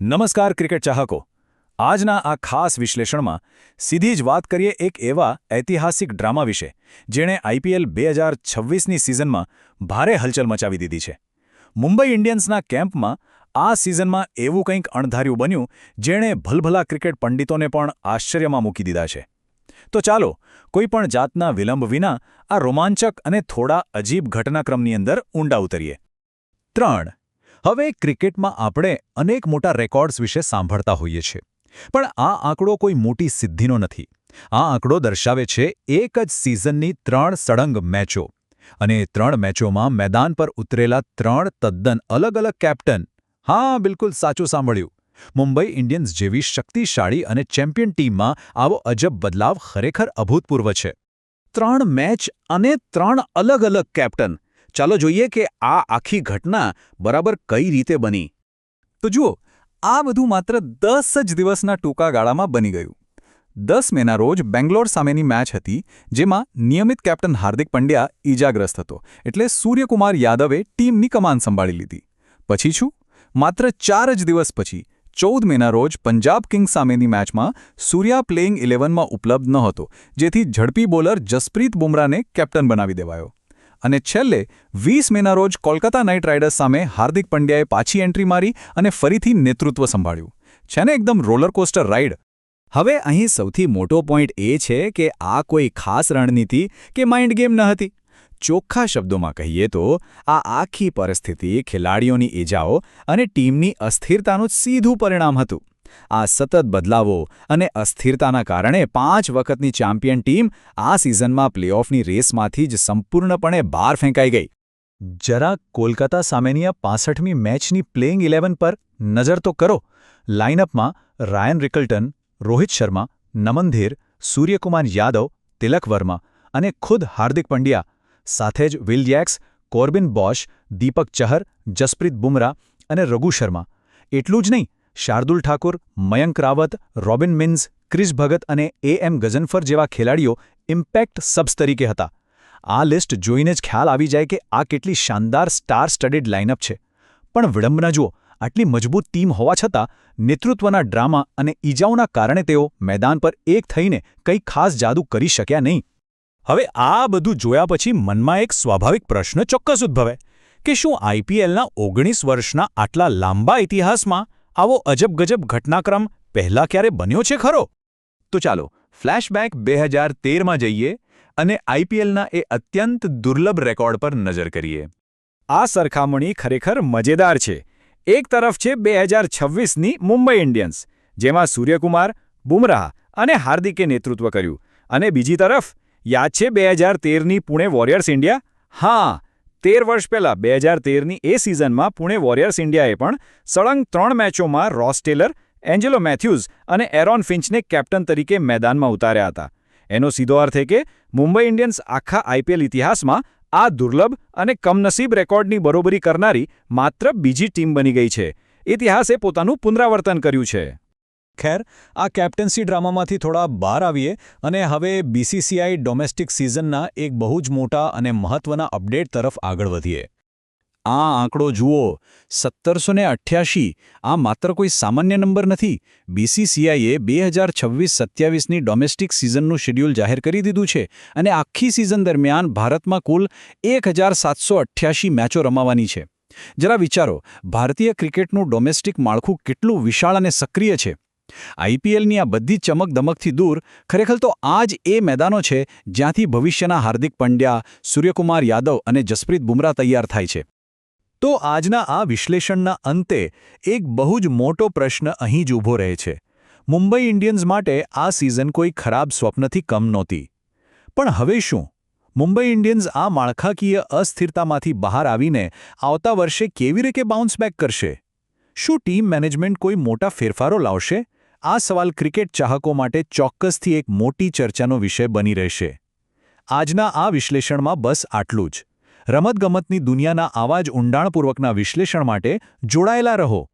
નમસ્કાર ક્રિકેટ ચાહકો. આજના આ ખાસ વિશ્લેષણમાં સીધી જ વાત કરીએ એક એવા ઐતિહાસિક ડ્રામા વિશે જેણે આઈપીએલ 2026ની સિઝનમાં ભારે હલચલ મચાવી દીધી છે. મુંબઈ ઇન્ડિયન્સના કેમ્પમાં આ સિઝનમાં એવું કંઈક અણધાર્યું બન્યું જેણે ભલભલા ક્રિકેટ પંડિતોને પણ આશ્ચર્યમાં મૂકી દીધા છે. તો ચાલો કોઈપણ જાતના વિલંબ વિના આ રોમાંચક અને થોડા અજીબ ઘટનાક્રમની અંદર ઊંડા ઉતરીએ. 3. હવે ક્રિકેટમાં આપણે અનેક મોટા રેકોર્ડ્સ વિશે સાંભળતા હોઈએ છીએ, પણ આ આંકડો કોઈ મોટી સિદ્ધિનો નથી. આ આંકડો દર્શાવે છે એક જ સિઝનની 3 સળંગ મેચો, અને 3 મેચોમાં મેદાન પર ઉતરેલા 3 તદ્દન અલગ અલગ કેપ્ટન. હા, બિલકુલ સાચું સાંભળ્યું. મુંબઈ ઇન્ડિયન્સ જેવી શક્તિશાળી અને ચેમ્પિયન ટીમમાં આવો અજબ બદલાવ ખરેખર અભૂતપૂર્વ છે. 3 મેચ અને 3 અલગ અલગ કેપ્ટન. ચાલો જોઈએ કે આ આખી ઘટના બરાબર કઈ રીતે બની. તો જુઓ, આ બધું માત્ર 10 જ દિવસના ટૂંકા ગાળામાં બની ગયું. 10 મેના રોજ બેંગ્લોર સામેની મેચ હતી, જેમાં નિયમિત કેપ્ટન હાર્દિક પંડ્યા ઈજાગ્રસ્ત હતો, એટલે સૂર્યકુમાર યાદવે ટીમની કમાન સંભાળી લીધી. પછી શું? માત્ર 4 જ દિવસ પછી 14 મેના રોજ પંજાબ કિંગ્સ સામેની મેચમાં સૂર્યા પ્લેઇંગ 11માં ઉપલબ્ધ નહોતો, જેથી ઝડપી બોલર જસપ્રીત બુમરાહને કેપ્ટન બનાવી દેવાયો. અને છેલ્લે 20 મેના રોજ કોલકાતા નાઇટ રાઇડર્સ સામે હાર્દિક પંડ્યાએ પાછી એન્ટ્રી મારી અને ફરીથી નેતૃત્વ સંભાળ્યું. છે ને એકદમ રોલરકોસ્ટર રાઇડ. હવે અહીં સૌથી મોટો પોઈન્ટ એ છે કે આ કોઈ ખાસ રણનીતિ કે માઇન્ડ ગેમ ન હતી. ચોખ્ખા શબ્દોમાં કહીએ તો આ આખી પરિસ્થિતિ ખેલાડીઓની ઇજાઓ અને ટીમની અસ્થિરતાનું સીધું પરિણામ હતું. આ સતત બદલાવો અને અસ્થિરતાના કારણે 5 વખતની ચેમ્પિયન ટીમ આ સિઝનમાં પ્લેઓફની રેસમાંથી જ સંપૂર્ણપણે બહાર ફેંકાઈ ગઈ. જરા કોલકાતા સામેની આ 65મી મેચની પ્લેઇંગ 11 પર નજર તો કરો. લાઇનઅપમાં રાયન રિકલ્ટન, રોહિત શર્મા, નમન ધીર, સૂર્યકુમાર યાદવ, તિલક વર્મા અને ખુદ હાર્દિક પંડ્યા, સાથે જ Will Jacks, Corbin Bosch, Deepak Chahar, Jasprit Bumrah અને રઘુ શર્મા. એટલું જ નહીં, શાર્દુલ ઠાકુર, મયંક રાવત, રોબિન મિન્સ, ક્રિસ ભગત અને એમ ગઝનફર જેવા ખેલાડીઓ ઇમ્પેક્ટ સબ્સ તરીકે હતા. આ લિસ્ટ જોઈને જ ખ્યાલ આવી જાય કે આ કેટલી શાનદાર સ્ટાર સ્ટડેડ લાઇનઅપ છે. પણ વિડંબના જુઓ, આટલી મજબૂત ટીમ હોવા છતાં નેતૃત્વના ડ્રામા અને ઈજાઓના કારણે તેઓ મેદાન પર એક થઈને કંઈ ખાસ જાદુ કરી શક્યા નહીં. હવે આ બધું જોયા પછી મનમાં એક સ્વાભાવિક પ્રશ્ન ચોક્કસ ઉદ્ભવે કે શું આઈપીએલના 19 વર્ષના આટલા લાંબા ઇતિહાસમાં આવો અજબ-ગજબ ઘટનાક્રમ પહેલાં ક્યારે બન્યો છે ખરો? તો ચાલો ફ્લેશબેક 2013માં જઈએ અને આઈપીએલના એ અત્યંત દુર્લભ રેકોર્ડ પર નજર કરીએ. આ સરખામણી ખરેખર મજેદાર છે. એક તરફ છે 2026ની મુંબઈ ઇન્ડિયન્સ, જેમાં સૂર્યકુમાર, બુમરાહ અને હાર્દિકે નેતૃત્વ કર્યું, અને બીજી તરફ યાદ છે 2013ની પુણે વોરિયર્સ ઇન્ડિયા? હા, 13 વર્ષ પહેલાં 2013ની એ સિઝનમાં પુણે વોરિયર્સ ઇન્ડિયાએ પણ સળંગ 3 મેચોમાં રોસ ટેલર, એન્જેલો મેથ્યુઝ અને એરોન ફિન્ચને કેપ્ટન તરીકે મેદાનમાં ઉતાર્યા હતા. એનો સીધો અર્થ એ કે મુંબઈ ઇન્ડિયન્સ આખા આઈપીએલ ઇતિહાસમાં આ દુર્લભ અને કમનસીબ રેકોર્ડની બરોબરી કરનારી માત્ર બીજી ટીમ બની ગઈ છે. ઇતિહાસે પોતાનું પુનરાવર્તન કર્યું છે. ખેર, આ કેપ્ટન્સી ડ્રામામાંથી થોડા બહાર આવીએ અને હવે બીસીસીઆઈ ડોમેસ્ટિક સિઝનના એક બહુ જ મોટા અને મહત્વના અપડેટ તરફ આગળ વધીએ. આ આંકડો જુઓ, 1788. આ માત્ર કોઈ સામાન્ય નંબર નથી. બીસીસીઆઈએ 2026-27ની ડોમેસ્ટિક સિઝનનું શેડ્યુલ જાહેર કરી દીધું છે, અને આખી સિઝન દરમિયાન ભારતમાં કુલ 1788 મેચો રમાવાની છે. જરા વિચારો, ભારતીય ક્રિકેટનું ડોમેસ્ટિક માળખું કેટલું વિશાળ અને સક્રિય છે. આઈપીએલની આ બધી ચમકદમકથી દૂર ખરેખર તો આ જ એ મેદાનો છે જ્યાંથી ભવિષ્યના હાર્દિક પંડ્યા, સૂર્યકુમાર યાદવ અને જસપ્રીત બુમરાહ તૈયાર થાય છે. તો આજના આ વિશ્લેષણના અંતે એક બહુ જ મોટો પ્રશ્ન અહીં જ ઊભો રહે છે. મુંબઈ ઇન્ડિયન્સ માટે આ સિઝન કોઈ ખરાબ સ્વપ્નથી કમ નહોતી. પણ હવે શું? મુંબઈ ઇન્ડિયન્સ આ માળખાકીય અસ્થિરતામાંથી બહાર આવીને આવતા વર્ષે કેવી રીતે બાઉન્સ બેક કરશે? શું ટીમ મેનેજમેન્ટ કોઈ મોટા ફેરફારો લાવશે? આ સવાલ ક્રિકેટ ચાહકો માટે ચોક્કસથી એક મોટી ચર્ચાનો વિષય બની રહેશે. આજના આ વિશ્લેષણમાં બસ આટલું જ. રમતગમતની દુનિયાના આવા જ ઊંડાણપૂર્વકના વિશ્લેષણ માટે જોડાયેલા રહો.